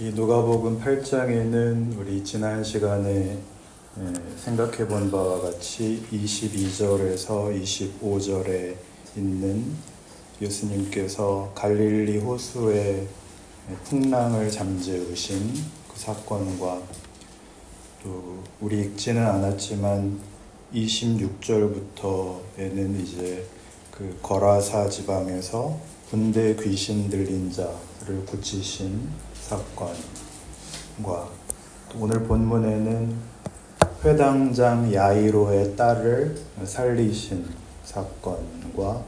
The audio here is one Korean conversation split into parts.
이 누가복음 8장에는 우리 지난 시간에 생각해 본 바와 같이 22절에서 25절에 있는 예수님께서 갈릴리 호수에 풍랑을 잠재우신 그 사건과 또 우리 읽지는 않았지만 26절부터에는 이제 그 거라사 지방에서 군대 귀신 들린 자를 고치신 사건과 오늘 본문에는 회당장 야이로의 딸을 살리신 사건과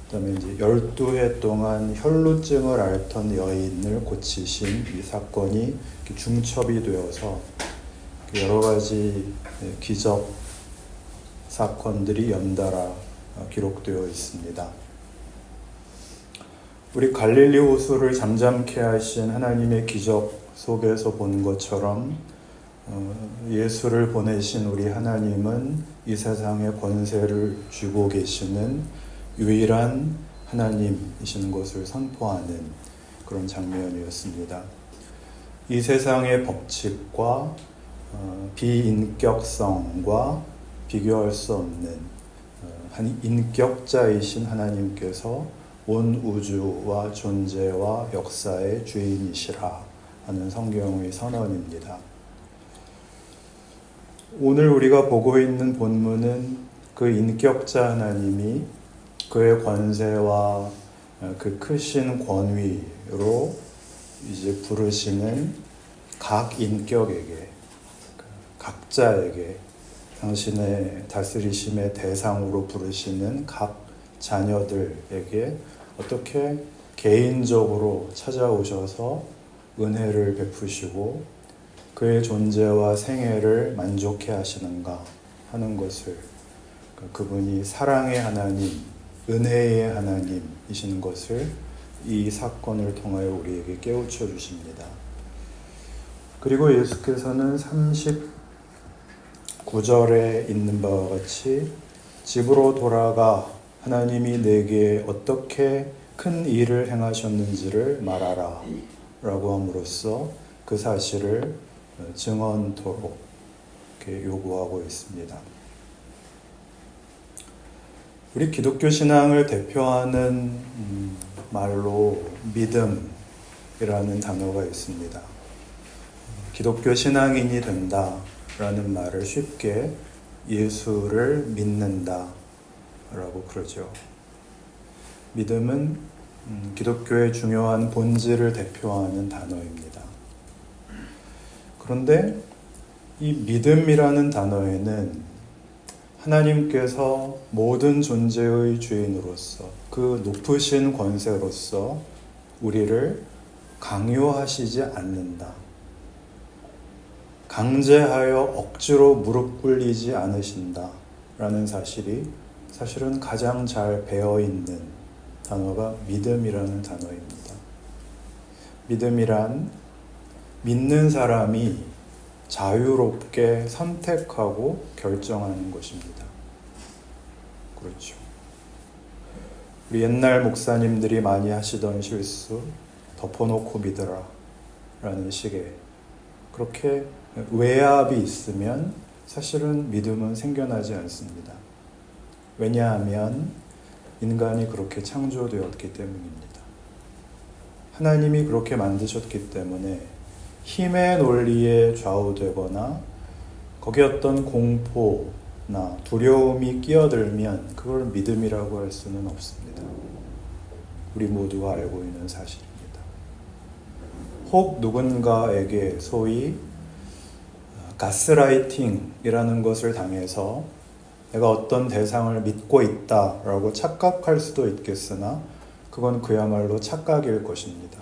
그다음에 이제 12해 동안 혈루증을 앓던 여인을 고치신 이 사건이 중첩이 되어서 여러 가지 기적 사건들이 연달아 기록되어 있습니다. 우리 갈릴리 호수를 잠잠케 하신 하나님의 기적 속에서 본 것처럼 예수를 보내신 우리 하나님은 이 세상에 권세를 쥐고 계시는 유일한 하나님이신 것을 선포하는 그런 장면이었습니다. 이 세상의 법칙과 비인격성과 비교할 수 없는 한 인격자이신 하나님께서 온 우주와 존재와 역사의 주인이시라 하는 성경의 선언입니다. 오늘 우리가 보고 있는 본문은 그 인격자 하나님이 그의 권세와 그 크신 권위로 이제 부르시는 각 인격에게, 각자에게 당신의 다스리심의 대상으로 부르시는 각 자녀들에게 어떻게 개인적으로 찾아오셔서 은혜를 베푸시고 그의 존재와 생애를 만족해 하시는가 하는 것을 그분이 사랑의 하나님, 은혜의 하나님이신 것을 이 사건을 통하여 우리에게 깨우쳐 주십니다. 그리고 예수께서는 39절에 있는 바와 같이 집으로 돌아가 하나님이 내게 어떻게 큰 일을 행하셨는지를 말하라 라고 함으로써 그 사실을 증언토록 이렇게 요구하고 있습니다. 우리 기독교 신앙을 대표하는 말로 믿음이라는 단어가 있습니다. 기독교 신앙인이 된다라는 말을 쉽게 예수를 믿는다 라고 그러죠. 믿음은 기독교의 중요한 본질을 대표하는 단어입니다. 그런데 이 믿음이라는 단어에는 하나님께서 모든 존재의 주인으로서 그 높으신 권세로서 우리를 강요하시지 않는다. 강제하여 억지로 무릎 꿇리지 않으신다 라는 사실은 가장 잘 배어있는 단어가 믿음이라는 단어입니다. 믿음이란 믿는 사람이 자유롭게 선택하고 결정하는 것입니다. 그렇죠. 우리 옛날 목사님들이 많이 하시던 실수, 덮어놓고 믿어라 라는 식의 그렇게 외압이 있으면 사실은 믿음은 생겨나지 않습니다. 왜냐하면 인간이 그렇게 창조되었기 때문입니다. 하나님이 그렇게 만드셨기 때문에 힘의 논리에 좌우되거나 거기에 어떤 공포나 두려움이 끼어들면 그걸 믿음이라고 할 수는 없습니다. 우리 모두가 알고 있는 사실입니다. 혹 누군가에게 소위 가스라이팅이라는 것을 당해서 내가 어떤 대상을 믿고 있다라고 착각할 수도 있겠으나 그건 그야말로 착각일 것입니다.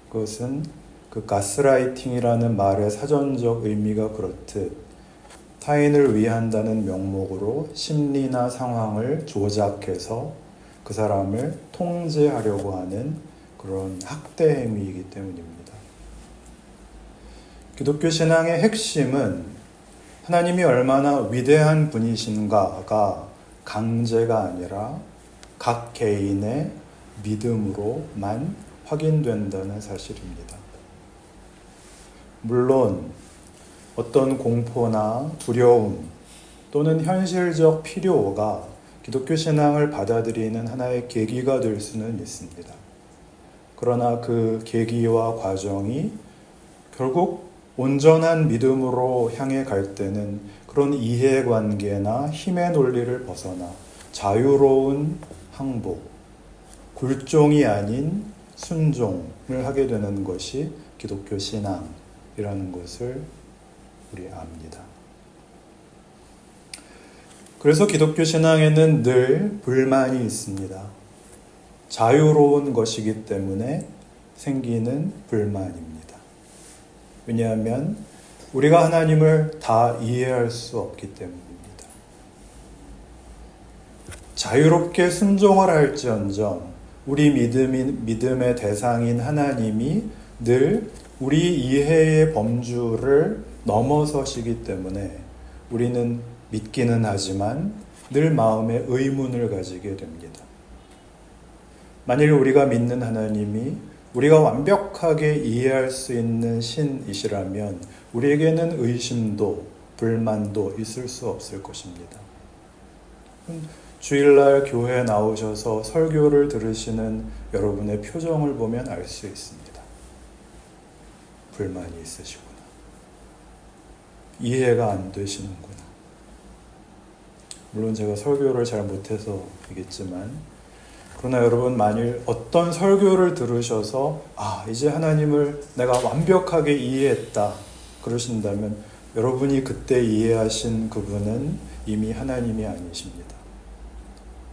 그것은 그 가스라이팅이라는 말의 사전적 의미가 그렇듯 타인을 위한다는 명목으로 심리나 상황을 조작해서 그 사람을 통제하려고 하는 그런 학대 행위이기 때문입니다. 기독교 신앙의 핵심은 하나님이 얼마나 위대한 분이신가가 강제가 아니라 각 개인의 믿음으로만 확인된다는 사실입니다. 물론 어떤 공포나 두려움 또는 현실적 필요가 기독교 신앙을 받아들이는 하나의 계기가 될 수는 있습니다. 그러나 그 계기와 과정이 결국 온전한 믿음으로 향해 갈 때는 그런 이해관계나 힘의 논리를 벗어나 자유로운 항복, 굴종이 아닌 순종을 하게 되는 것이 기독교 신앙이라는 것을 우리 압니다. 그래서 기독교 신앙에는 늘 불만이 있습니다. 자유로운 것이기 때문에 생기는 불만입니다. 왜냐하면 우리가 하나님을 다 이해할 수 없기 때문입니다. 자유롭게 순종을 할지언정 우리 믿음의 대상인 하나님이 늘 우리 이해의 범주를 넘어서시기 때문에 우리는 믿기는 하지만 늘 마음에 의문을 가지게 됩니다. 만일 우리가 믿는 하나님이 우리가 완벽하게 이해할 수 있는 신이시라면 우리에게는 의심도 불만도 있을 수 없을 것입니다. 주일날 교회에 나오셔서 설교를 들으시는 여러분의 표정을 보면 알 수 있습니다. 불만이 있으시구나. 이해가 안 되시는구나. 물론 제가 설교를 잘 못해서이겠지만 그러나 여러분 만일 어떤 설교를 들으셔서 이제 하나님을 내가 완벽하게 이해했다 그러신다면 여러분이 그때 이해하신 그분은 이미 하나님이 아니십니다.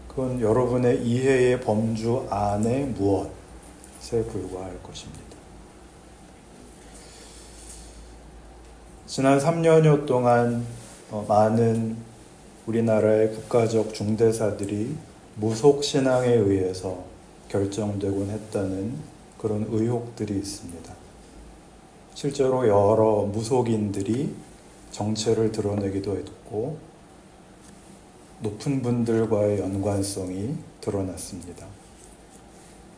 그건 여러분의 이해의 범주 안에 무엇에 불과할 것입니다. 지난 3년여 동안 많은 우리나라의 국가적 중대사들이 무속신앙에 의해서 결정되곤 했다는 그런 의혹들이 있습니다. 실제로 여러 무속인들이 정체를 드러내기도 했고 높은 분들과의 연관성이 드러났습니다.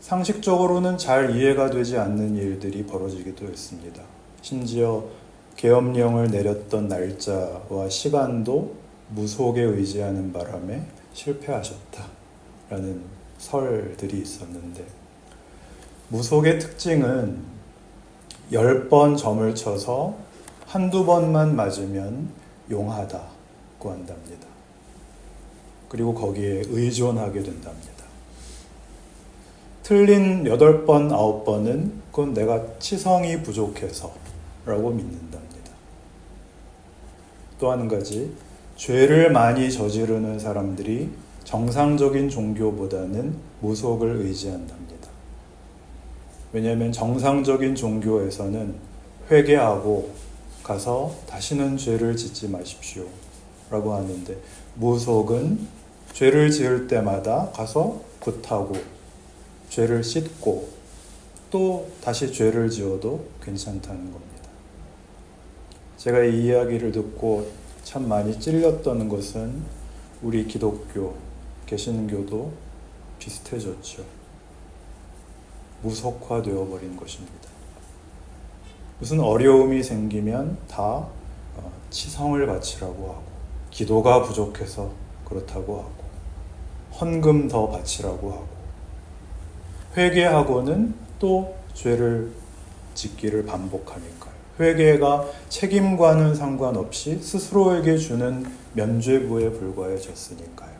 상식적으로는 잘 이해가 되지 않는 일들이 벌어지기도 했습니다. 심지어 계엄령을 내렸던 날짜와 시간도 무속에 의지하는 바람에 실패하셨다라는 설들이 있었는데 무속의 특징은 10번 점을 쳐서 한두 번만 맞으면 용하다고 한답니다. 그리고 거기에 의존하게 된답니다. 틀린 8번, 9번은 그건 내가 치성이 부족해서 라고 믿는답니다. 또 한 가지, 죄를 많이 저지르는 사람들이 정상적인 종교보다는 무속을 의지한답니다. 왜냐하면 정상적인 종교에서는 회개하고 가서 다시는 죄를 짓지 마십시오 라고 하는데 무속은 죄를 지을 때마다 가서 굿하고 죄를 씻고 또 다시 죄를 지어도 괜찮다는 겁니다. 제가 이 이야기를 듣고 참 많이 찔렸던 것은 우리 기독교, 개신교도 비슷해졌죠. 무속화되어 버린 것입니다. 무슨 어려움이 생기면 다 치성을 바치라고 하고 기도가 부족해서 그렇다고 하고 헌금 더 바치라고 하고 회개하고는 또 죄를 짓기를 반복하니까요. 회개가 책임과는 상관없이 스스로에게 주는 면죄부에 불과해졌으니까요.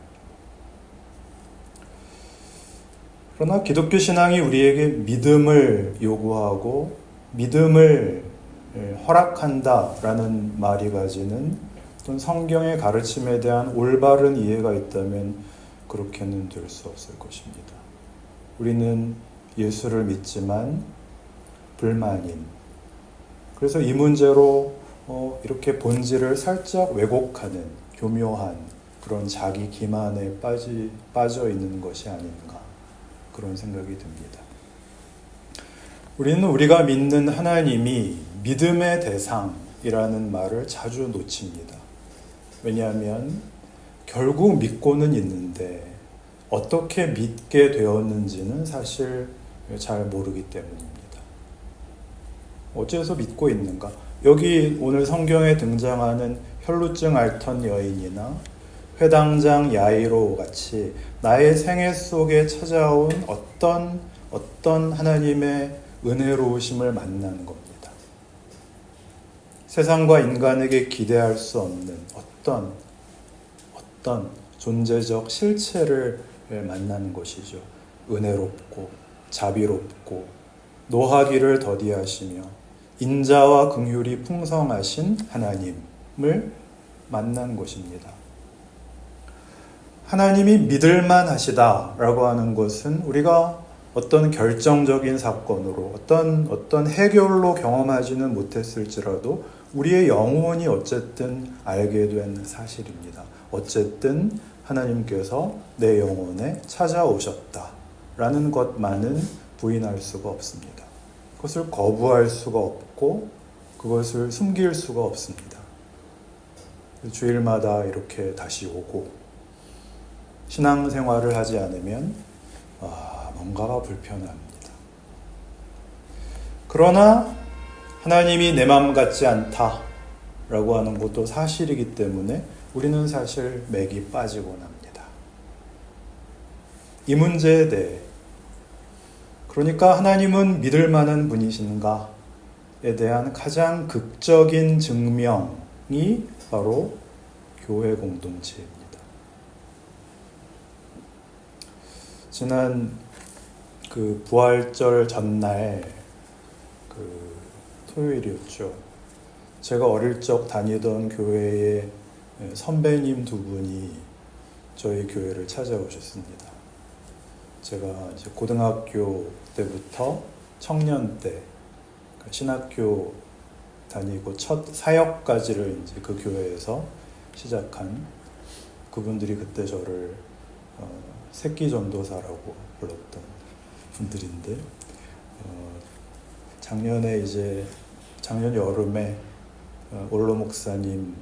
그러나 기독교 신앙이 우리에게 믿음을 요구하고 믿음을 허락한다라는 말이 가지는 어떤 성경의 가르침에 대한 올바른 이해가 있다면 그렇게는 될 수 없을 것입니다. 우리는 예수를 믿지만 불만인, 그래서 이 문제로 이렇게 본질을 살짝 왜곡하는 교묘한 그런 자기 기만에 빠져 있는 것이 아닌가 그런 생각이 듭니다. 우리는 우리가 믿는 하나님이 믿음의 대상이라는 말을 자주 놓칩니다. 왜냐하면 결국 믿고는 있는데 어떻게 믿게 되었는지는 사실 잘 모르기 때문입니다. 어째서 믿고 있는가? 여기 오늘 성경에 등장하는 혈루증 앓던 여인이나 회당장 야이로 같이 나의 생애 속에 찾아온 어떤 하나님의 은혜로우심을 만나는 겁니다. 세상과 인간에게 기대할 수 없는 어떤 존재적 실체를 만나는 것이죠. 은혜롭고 자비롭고 노하기를 더디하시며 인자와 긍휼이 풍성하신 하나님을 만난 것입니다. 하나님이 믿을만 하시다라고 하는 것은 우리가 어떤 결정적인 사건으로 어떤 해결로 경험하지는 못했을지라도 우리의 영혼이 어쨌든 알게 된 사실입니다. 어쨌든 하나님께서 내 영혼에 찾아오셨다라는 것만은 부인할 수가 없습니다. 그것을 거부할 수가 없고 그것을 숨길 수가 없습니다. 주일마다 이렇게 다시 오고 신앙생활을 하지 않으면 뭔가가 불편합니다. 그러나 하나님이 내 마음 같지 않다라고 하는 것도 사실이기 때문에 우리는 사실 맥이 빠지곤 합니다. 이 문제에 대해 그러니까 하나님은 믿을 만한 분이신가에 대한 가장 극적인 증명이 바로 교회 공동체입니다. 지난 부활절 전날 토요일이었죠. 제가 어릴 적 다니던 교회의 선배님 두 분이 저희 교회를 찾아오셨습니다. 제가 이제 고등학교 때부터 청년 때 신학교 다니고 첫 사역까지를 이제 그 교회에서 시작한 그분들이 그때 저를 새끼 전도사라고 불렀던 분들인데 작년 여름에 올로 목사님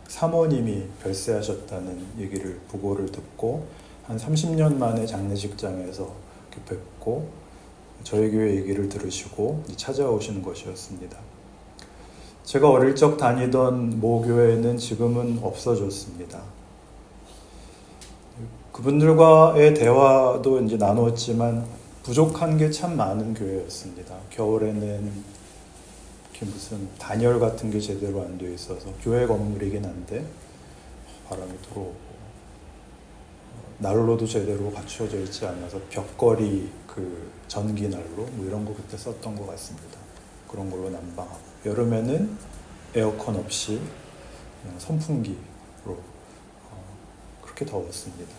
사모님이 별세하셨다는 얘기를 보고를 듣고 한 30년 만에 장례식장에서 뵙고 저희 교회 얘기를 들으시고 찾아오시는 것이었습니다. 제가 어릴 적 다니던 모 교회는 지금은 없어졌습니다. 그분들과의 대화도 이제 나눴지만 부족한 게 참 많은 교회였습니다. 겨울에는 이렇게 무슨 단열 같은 게 제대로 안 돼 있어서 교회 건물이긴 한데 바람이 들어오고 난로도 제대로 갖춰져 있지 않아서 벽걸이 전기 난로 이런 거 그때 썼던 것 같습니다. 그런 걸로 난방하고 여름에는 에어컨 없이 그냥 선풍기로 그렇게 더웠습니다.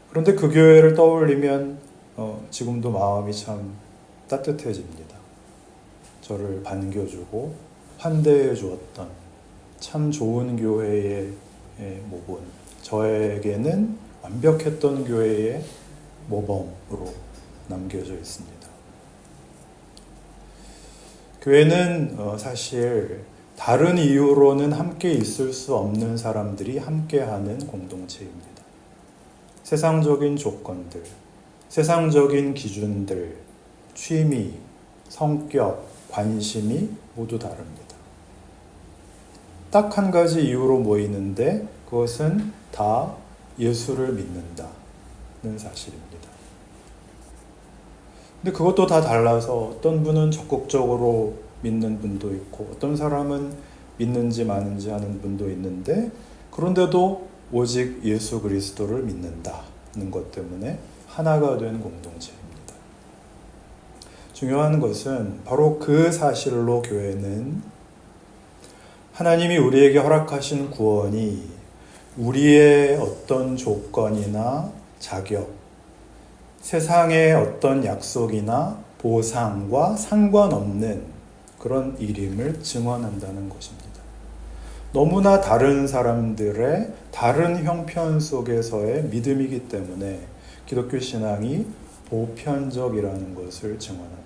그런데 그 교회를 떠올리면 지금도 마음이 참 따뜻해집니다. 저를 반겨주고 환대해 주었던 참 좋은 교회의 모본, 저에게는 완벽했던 교회의 모범으로 남겨져 있습니다. 교회는 사실 다른 이유로는 함께 있을 수 없는 사람들이 함께하는 공동체입니다. 세상적인 조건들, 세상적인 기준들, 취미, 성격, 관심이 모두 다릅니다. 딱 한 가지 이유로 모이는데 그것은 다 예수를 믿는다는 사실입니다. 근데 그것도 다 달라서 어떤 분은 적극적으로 믿는 분도 있고 어떤 사람은 믿는지 마는지 하는 분도 있는데 그런데도 오직 예수 그리스도를 믿는다는 것 때문에 하나가 된 공동체입니다. 중요한 것은 바로 그 사실로 교회는 하나님이 우리에게 허락하신 구원이 우리의 어떤 조건이나 자격, 세상의 어떤 약속이나 보상과 상관없는 그런 일임을 증언한다는 것입니다. 너무나 다른 사람들의 다른 형편 속에서의 믿음이기 때문에 기독교 신앙이 보편적이라는 것을 증언합니다.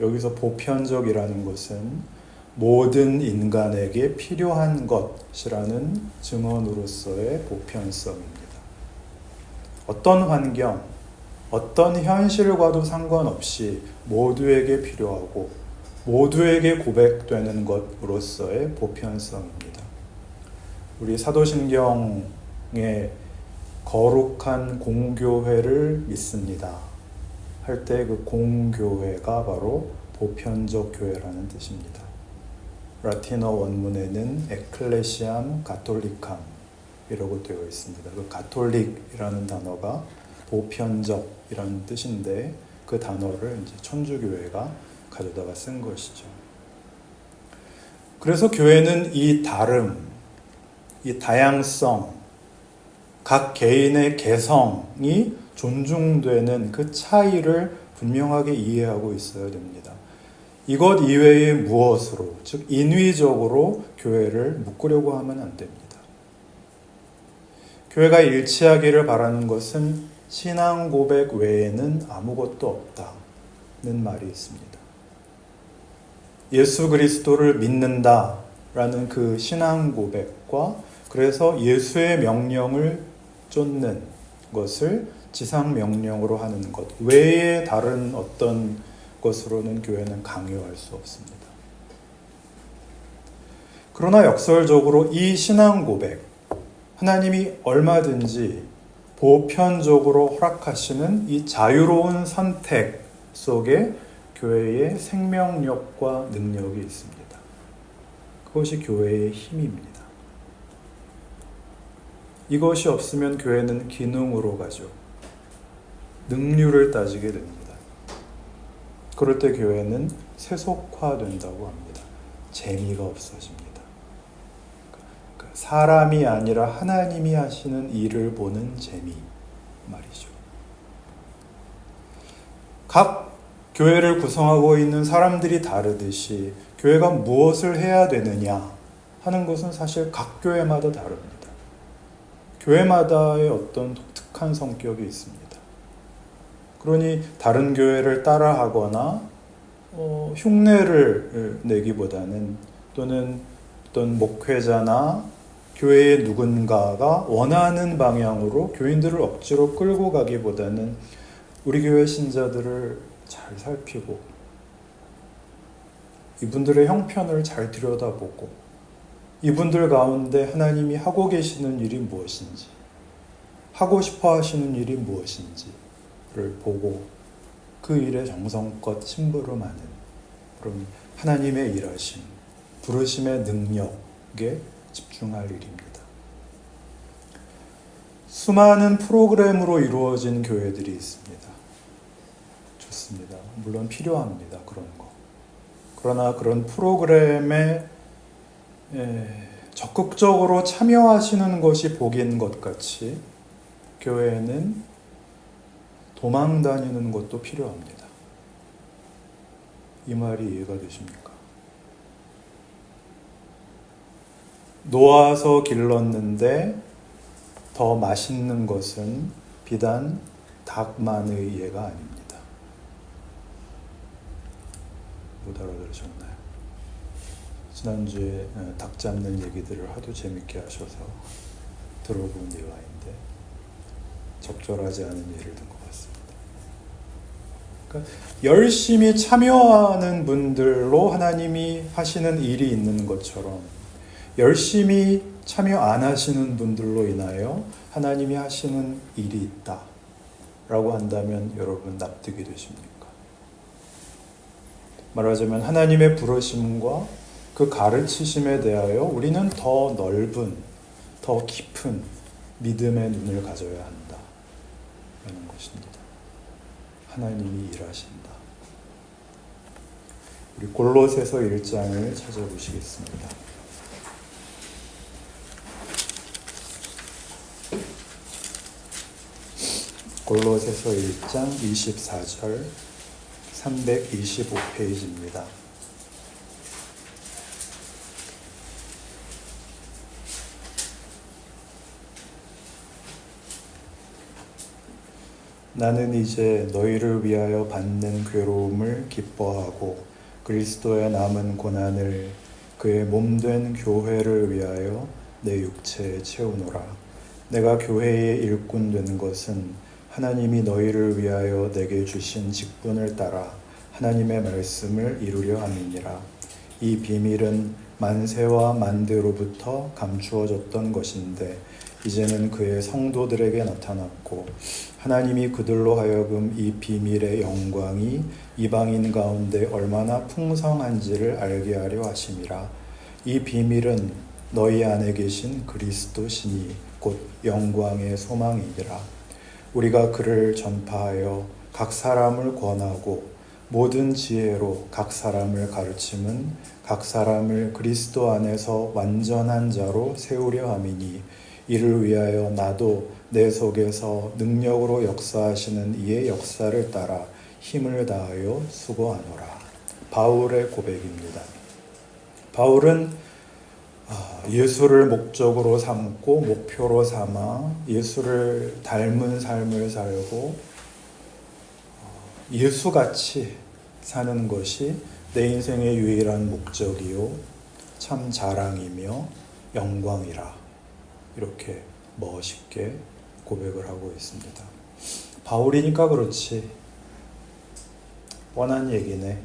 여기서 보편적이라는 것은 모든 인간에게 필요한 것이라는 증언으로서의 보편성입니다. 어떤 환경, 어떤 현실과도 상관없이 모두에게 필요하고 모두에게 고백되는 것으로서의 보편성입니다. 우리 사도신경에 거룩한 공교회를 믿습니다 할 때 그 공교회가 바로 보편적 교회라는 뜻입니다. 라틴어 원문에는 에클레시암 가톨리캄 이라고 되어 있습니다. 그 가톨릭이라는 단어가 보편적이라는 뜻인데 그 단어를 이제 천주교회가 가져다가 쓴 것이죠. 그래서 교회는 이 다름, 이 다양성, 각 개인의 개성이 존중되는 그 차이를 분명하게 이해하고 있어야 됩니다. 이것 이외의 무엇으로, 즉 인위적으로 교회를 묶으려고 하면 안 됩니다. 교회가 일치하기를 바라는 것은 신앙 고백 외에는 아무것도 없다는 말이 있습니다. 예수 그리스도를 믿는다라는 그 신앙 고백과 그래서 예수의 명령을 쫓는 것을 지상 명령으로 하는 것 외에 다른 어떤 것으로는 교회는 강요할 수 없습니다. 그러나 역설적으로 이 신앙 고백, 하나님이 얼마든지 보편적으로 허락하시는 이 자유로운 선택 속에 교회의 생명력과 능력이 있습니다. 그것이 교회의 힘입니다. 이것이 없으면 교회는 기능으로 가죠. 능률을 따지게 됩니다. 그럴 때 교회는 세속화된다고 합니다. 재미가 없어집니다. 사람이 아니라 하나님이 하시는 일을 보는 재미 말이죠. 각 교회를 구성하고 있는 사람들이 다르듯이 교회가 무엇을 해야 되느냐 하는 것은 사실 각 교회마다 다릅니다. 교회마다의 어떤 독특한 성격이 있습니다. 그러니 다른 교회를 따라하거나 흉내를 내기보다는 또는 어떤 목회자나 교회의 누군가가 원하는 방향으로 교인들을 억지로 끌고 가기보다는 우리 교회 신자들을 잘 살피고 이분들의 형편을 잘 들여다보고 이분들 가운데 하나님이 하고 계시는 일이 무엇인지 하고 싶어 하시는 일이 무엇인지를 보고 그 일에 정성껏 심부름하는 그런 하나님의 일하심, 부르심의 능력에 집중할 일입니다. 수많은 프로그램으로 이루어진 교회들이 있습니다. 좋습니다. 물론 필요합니다. 그런 거. 그러나 그런 프로그램에 적극적으로 참여하시는 것이 복인 것 같이 교회에는 도망 다니는 것도 필요합니다. 이 말이 이해가 되십니까? 놓아서 길렀는데 더 맛있는 것은 비단 닭만의 예가 아닙니다. 못 알아들으셨나요? 지난주에 닭 잡는 얘기들을 하도 재밌게 하셔서 들어본 예화인데 적절하지 않은 예를 든 것 같습니다. 그러니까 열심히 참여하는 분들로 하나님이 하시는 일이 있는 것처럼 열심히 참여 안 하시는 분들로 인하여 하나님이 하시는 일이 있다 라고 한다면 여러분 납득이 되십니까? 말하자면 하나님의 부르심과 그 가르치심에 대하여 우리는 더 넓은, 더 깊은 믿음의 눈을 가져야 한다 라는 것입니다. 하나님이 일하신다. 우리 골로새서 1장을 찾아보시겠습니다. 골로새서 1장 24절 325페이지입니다. 나는 이제 너희를 위하여 받는 괴로움을 기뻐하고 그리스도의 남은 고난을 그의 몸된 교회를 위하여 내 육체에 채우노라. 내가 교회의 일꾼 되는 것은 하나님이 너희를 위하여 내게 주신 직분을 따라 하나님의 말씀을 이루려 함이니라. 이 비밀은 만세와 만대로부터 감추어졌던 것인데 이제는 그의 성도들에게 나타났고 하나님이 그들로 하여금 이 비밀의 영광이 이방인 가운데 얼마나 풍성한지를 알게 하려 하심이라. 이 비밀은 너희 안에 계신 그리스도시니 곧 영광의 소망이니라. 우리가 그를 전파하여 각 사람을 권하고 모든 지혜로 각 사람을 가르침은 각 사람을 그리스도 안에서 완전한 자로 세우려 함이니 이를 위하여 나도 내 속에서 능력으로 역사하시는 이의 역사를 따라 힘을 다하여 수고하노라. 바울의 고백입니다. 바울은 예수를 목적으로 삼고 목표로 삼아 예수를 닮은 삶을 살고 예수같이 사는 것이 내 인생의 유일한 목적이요 참 자랑이며 영광이라 이렇게 멋있게 고백을 하고 있습니다. 바울이니까 그렇지 뻔한 얘기네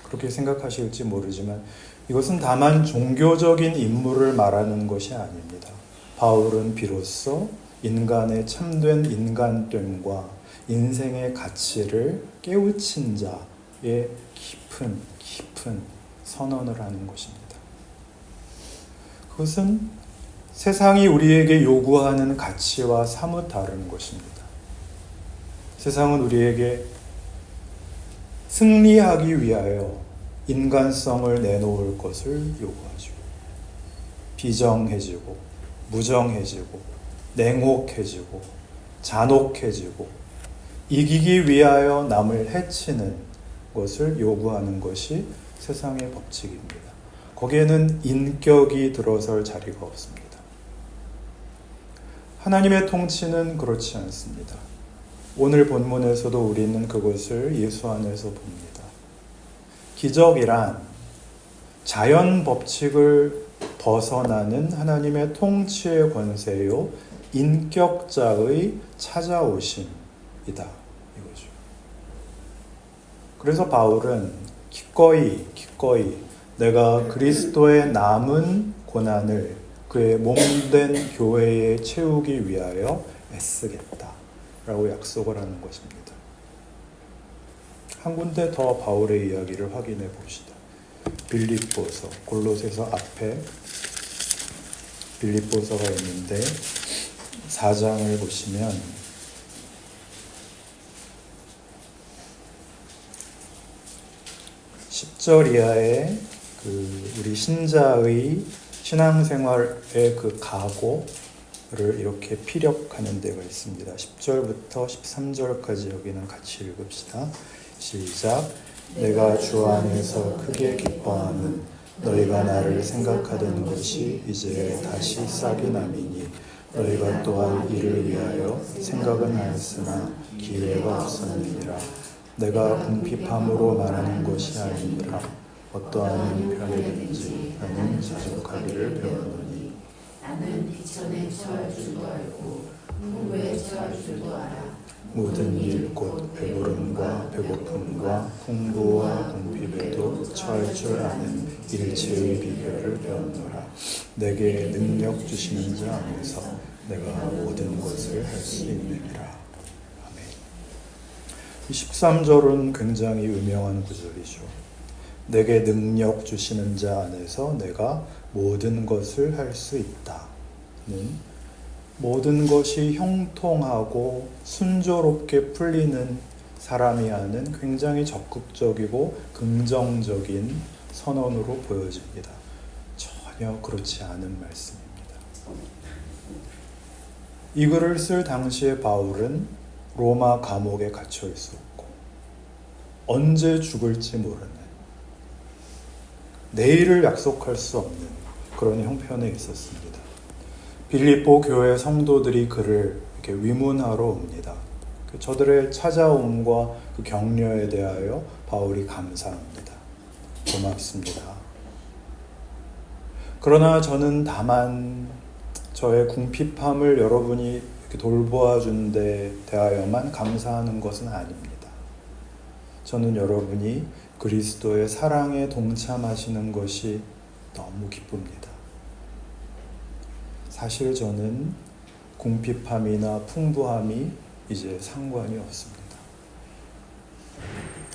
그렇게 생각하실지 모르지만 이것은 다만 종교적인 인물을 말하는 것이 아닙니다. 바울은 비로소 인간의 참된 인간됨과 인생의 가치를 깨우친 자의 깊은 선언을 하는 것입니다. 그것은 세상이 우리에게 요구하는 가치와 사뭇 다른 것입니다. 세상은 우리에게 승리하기 위하여 인간성을 내놓을 것을 요구하죠. 비정해지고 무정해지고 냉혹해지고 잔혹해지고 이기기 위하여 남을 해치는 것을 요구하는 것이 세상의 법칙입니다. 거기에는 인격이 들어설 자리가 없습니다. 하나님의 통치는 그렇지 않습니다. 오늘 본문에서도 우리는 그것을 예수 안에서 봅니다. 기적이란 자연 법칙을 벗어나는 하나님의 통치의 권세요 인격자의 찾아오심이다 이거죠. 그래서 바울은 기꺼이 내가 그리스도의 남은 고난을 그의 몸된 교회에 채우기 위하여 애쓰겠다 라고 약속을 하는 것입니다. 한 군데 더 바울의 이야기를 확인해 봅시다. 빌립보서, 골로새서 앞에 빌립보서가 있는데 4장을 보시면 10절 이하의 우리 신자의 신앙생활의 각오를 이렇게 피력하는 데가 있습니다. 10절부터 13절까지 여기는 같이 읽읍시다. 시작. 내가 주 안에서 크게 기뻐함은 너희가 나를 생각하던 것이 이제 다시 싹이 남이니 너희가 또한 이를 위하여 생각은 하였으나 기회가 없었느니라. 내가 궁핍함으로 말하는 것이 아니니라. 어떠한 형편이든지 나는 자족하기를 배우노니 나는 비천에 처할 줄도 알고 풍부에 처할 줄도 알아. 모든 일 곧 배부름과 배고픔과 풍부와 궁핍에도 처할 줄 아는 일체의 비결을 배웠노라. 내게 능력 주시는 자 안에서 내가 모든 것을 할 수 있느니라. 아멘. 13절은 굉장히 유명한 구절이죠. 내게 능력 주시는 자 안에서 내가 모든 것을 할 수 있다는 모든 것이 형통하고 순조롭게 풀리는 사람이 하는 굉장히 적극적이고 긍정적인 선언으로 보여집니다. 전혀 그렇지 않은 말씀입니다. 이 글을 쓸 당시에 바울은 로마 감옥에 갇혀 있었고 언제 죽을지 모르는 내일을 약속할 수 없는 그런 형편에 있었습니다. 빌립보 교회 성도들이 그를 이렇게 위문하러 옵니다. 저들의 찾아옴과 그 격려에 대하여 바울이 감사합니다. 고맙습니다. 그러나 저는 다만 저의 궁핍함을 여러분이 이렇게 돌보아 준 데 대하여만 감사하는 것은 아닙니다. 저는 여러분이 그리스도의 사랑에 동참하시는 것이 너무 기쁩니다. 사실 저는 궁핍함이나 풍부함이 이제 상관이 없습니다.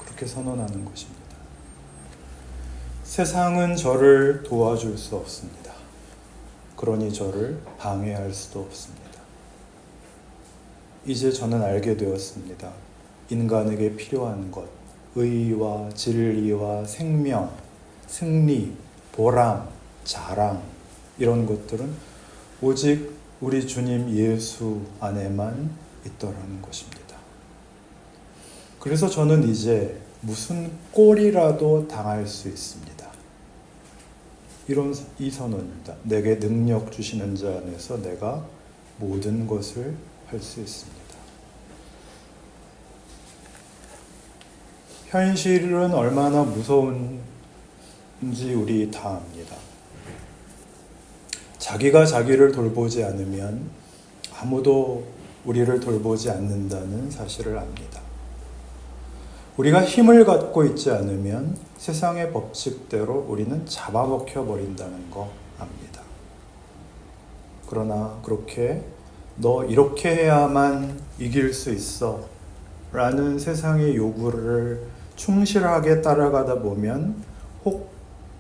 그렇게 선언하는 것입니다. 세상은 저를 도와줄 수 없습니다. 그러니 저를 방해할 수도 없습니다. 이제 저는 알게 되었습니다. 인간에게 필요한 것, 의와 진리와 생명, 승리, 보람, 자랑, 이런 것들은 오직 우리 주님 예수 안에만 있더라는 것입니다. 그래서 저는 이제 무슨 꼴이라도 당할 수 있습니다. 이 선언입니다. 내게 능력 주시는 자 안에서 내가 모든 것을 할 수 있습니다. 현실은 얼마나 무서운지 우리 다 압니다. 자기가 자기를 돌보지 않으면 아무도 우리를 돌보지 않는다는 사실을 압니다. 우리가 힘을 갖고 있지 않으면 세상의 법칙대로 우리는 잡아먹혀 버린다는 거 압니다. 그러나 그렇게 너 이렇게 해야만 이길 수 있어 라는 세상의 요구를 충실하게 따라가다 보면 혹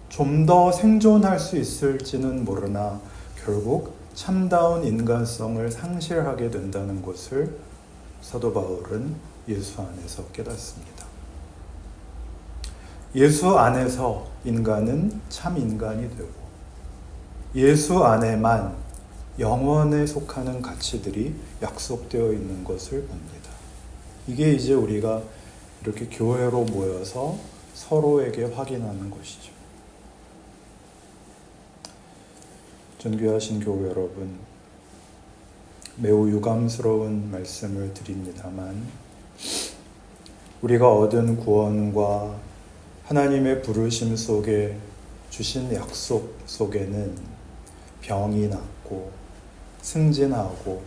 좀 더 생존할 수 있을지는 모르나 결국 참다운 인간성을 상실하게 된다는 것을 사도 바울은 예수 안에서 깨닫습니다. 예수 안에서 인간은 참 인간이 되고 예수 안에만 영원에 속하는 가치들이 약속되어 있는 것을 봅니다. 이게 이제 우리가 이렇게 교회로 모여서 서로에게 확인하는 것이죠. 존귀하신 교회 여러분, 매우 유감스러운 말씀을 드립니다만 우리가 얻은 구원과 하나님의 부르심 속에 주신 약속 속에는 병이 낫고 승진하고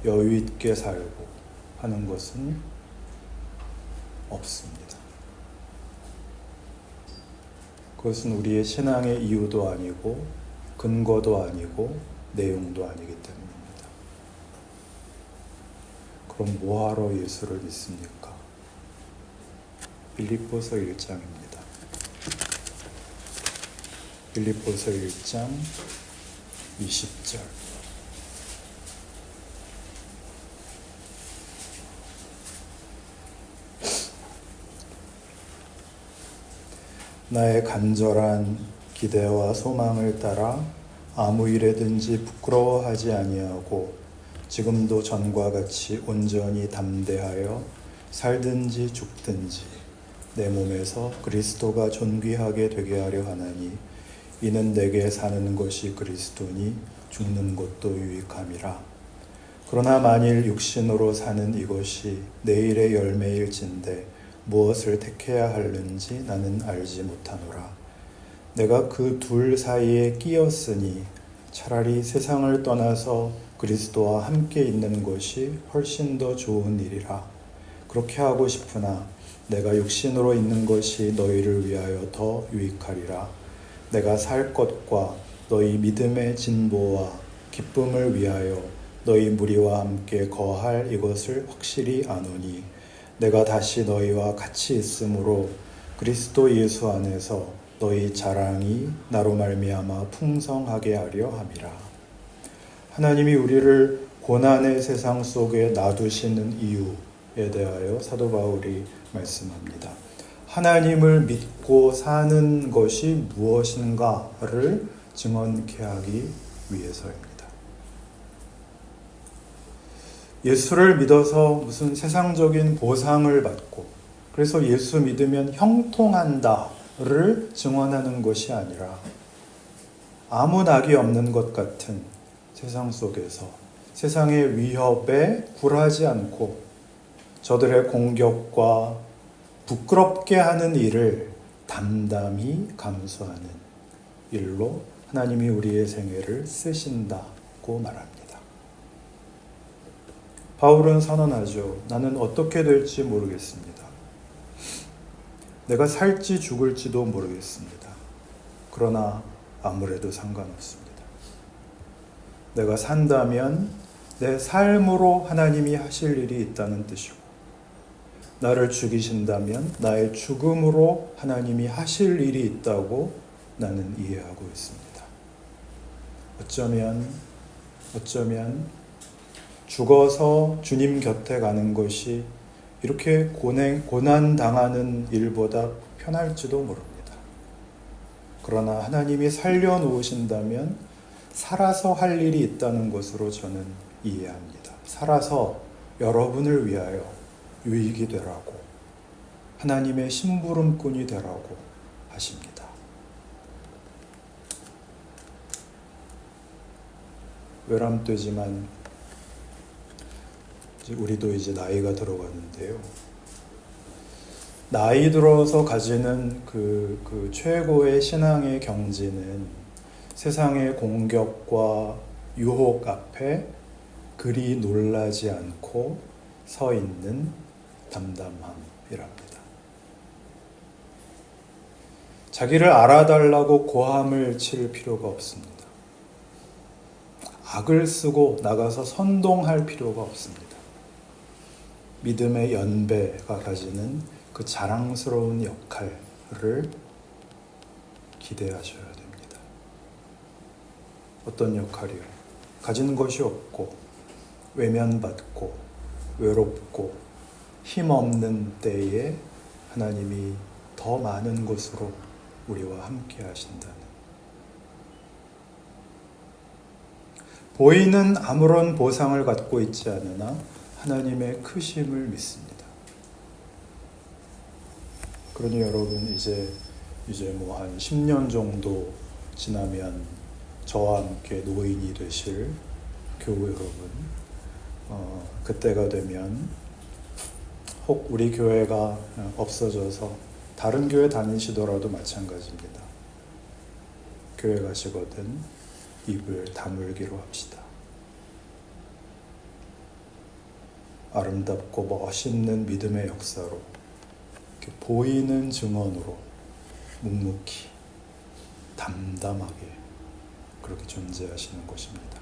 여유 있게 살고 하는 것은 없습니다. 그것은 우리의 신앙의 이유도 아니고 근거도 아니고 내용도 아니기 때문입니다. 그럼 뭐하러 예수를 믿습니까? 빌립보서 1장입니다. 빌립보서 1장 20절. 나의 간절한 기대와 소망을 따라 아무 일에든지 부끄러워하지 아니하고 지금도 전과 같이 온전히 담대하여 살든지 죽든지 내 몸에서 그리스도가 존귀하게 되게 하려 하나니 이는 내게 사는 것이 그리스도니 죽는 것도 유익함이라. 그러나 만일 육신으로 사는 이것이 내일의 열매일진데 무엇을 택해야 하는지 나는 알지 못하노라. 내가 그 둘 사이에 끼었으니 차라리 세상을 떠나서 그리스도와 함께 있는 것이 훨씬 더 좋은 일이라. 그렇게 하고 싶으나 내가 육신으로 있는 것이 너희를 위하여 더 유익하리라. 내가 살 것과 너희 믿음의 진보와 기쁨을 위하여 너희 무리와 함께 거할 이것을 확실히 아노니 내가 다시 너희와 같이 있으므로 그리스도 예수 안에서 너희 자랑이 나로 말미암아 풍성하게 하려 함이라. 하나님이 우리를 고난의 세상 속에 놔두시는 이유에 대하여 사도 바울이 말씀합니다. 하나님을 믿고 사는 것이 무엇인가를 증언케 하기 위해서입니다. 예수를 믿어서 무슨 세상적인 보상을 받고 그래서 예수 믿으면 형통한다를 증언하는 것이 아니라 아무 낙이 없는 것 같은 세상 속에서 세상의 위협에 굴하지 않고 저들의 공격과 부끄럽게 하는 일을 담담히 감수하는 일로 하나님이 우리의 생애를 쓰신다고 말합니다. 바울은 선언하죠. 나는 어떻게 될지 모르겠습니다. 내가 살지 죽을지도 모르겠습니다. 그러나 아무래도 상관없습니다. 내가 산다면 내 삶으로 하나님이 하실 일이 있다는 뜻이고, 나를 죽이신다면 나의 죽음으로 하나님이 하실 일이 있다고 나는 이해하고 있습니다. 어쩌면 죽어서 주님 곁에 가는 것이 이렇게 고난 당하는 일보다 편할지도 모릅니다. 그러나 하나님이 살려놓으신다면 살아서 할 일이 있다는 것으로 저는 이해합니다. 살아서 여러분을 위하여 유익이 되라고, 하나님의 심부름꾼이 되라고 하십니다. 외람되지만 우리도 이제 나이가 들어가는데요. 나이 들어서 가지는 그 최고의 신앙의 경지는 세상의 공격과 유혹 앞에 그리 놀라지 않고 서 있는 담담함이랍니다. 자기를 알아달라고 고함을 칠 필요가 없습니다. 악을 쓰고 나가서 선동할 필요가 없습니다. 믿음의 연배가 가지는 그 자랑스러운 역할을 기대하셔야 됩니다. 어떤 역할이요? 가진 것이 없고 외면받고 외롭고 힘없는 때에 하나님이 더 많은 것으로 우리와 함께 하신다는, 보이는 아무런 보상을 갖고 있지 않으나 하나님의 크심을 믿습니다. 그러니 여러분 이제 뭐 한 10년 정도 지나면 저와 함께 노인이 되실 교우 여러분, 그때가 되면 혹 우리 교회가 없어져서 다른 교회 다니시더라도 마찬가지입니다. 교회 가시거든 입을 다물기로 합시다. 아름답고 멋있는 믿음의 역사로, 이렇게 보이는 증언으로 묵묵히 담담하게 그렇게 존재하시는 것입니다.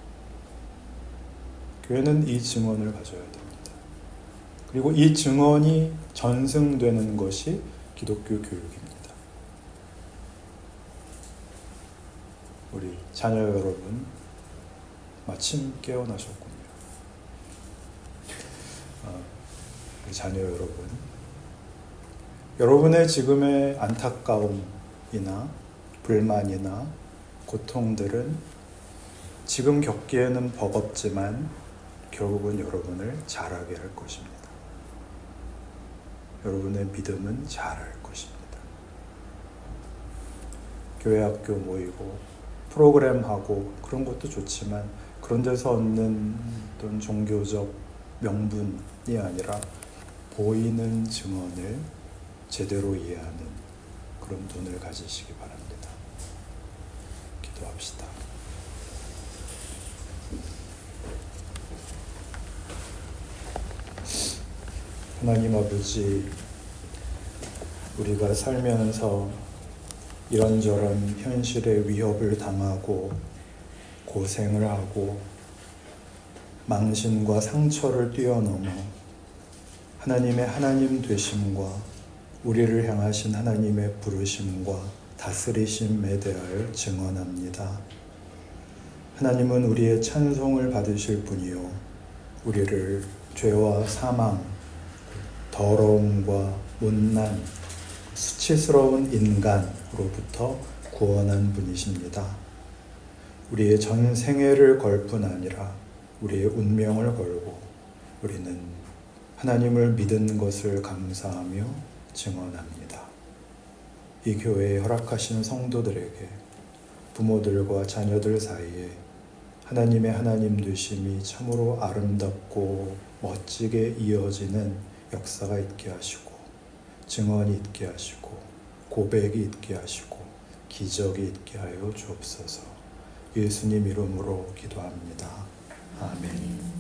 교회는 이 증언을 가져야 됩니다. 그리고 이 증언이 전승되는 것이 기독교 교육입니다. 우리 자녀 여러분 마침 깨어나셨군요. 우리 자녀 여러분, 여러분의 지금의 안타까움이나 불만이나 고통들은 지금 겪기에는 버겁지만 결국은 여러분을 자라게 할 것입니다. 여러분의 믿음은 자랄 것입니다. 교회 학교 모이고 프로그램하고 그런 것도 좋지만 그런 데서 얻는 어떤 종교적 명분이 아니라 보이는 증언을 제대로 이해하는 그런 눈을 가지시기 바랍니다. 기도합시다. 하나님 아버지, 우리가 살면서 이런저런 현실의 위협을 당하고 고생을 하고 망신과 상처를 뛰어넘어 하나님의 하나님 되심과 우리를 향하신 하나님의 부르심과 다스리심에 대하여 증언합니다. 하나님은 우리의 찬송을 받으실 분이요, 우리를 죄와 사망, 더러움과 못난 수치스러운 인간으로부터 구원한 분이십니다. 우리의 전 생애를 걸 뿐 아니라 우리의 운명을 걸고 우리는 하나님을 믿은 것을 감사하며 증언합니다. 이 교회에 허락하신 성도들에게 부모들과 자녀들 사이에 하나님의 하나님 되심이 참으로 아름답고 멋지게 이어지는 역사가 있게 하시고, 증언이 있게 하시고, 고백이 있게 하시고, 기적이 있게 하여 주옵소서. 예수님 이름으로 기도합니다. 아멘.